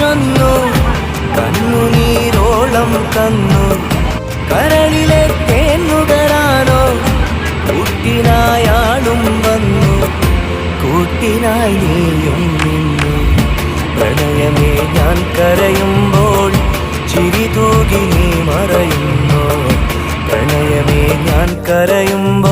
ചൊന്നു, കണ്ണുനീരോളം തന്നു. കരളിലെ തേന്നുകരാനോ കൂട്ടിനായാളും വന്നു, കൂട്ടിനായി നീയും നിന്നു. പ്രണയമേ ഞാൻ കരയുമ്പോൾ ചിരി തൂകി നീ മറയുന്നു. പ്രണയമേ ഞാൻ കരയുമ്പോൾ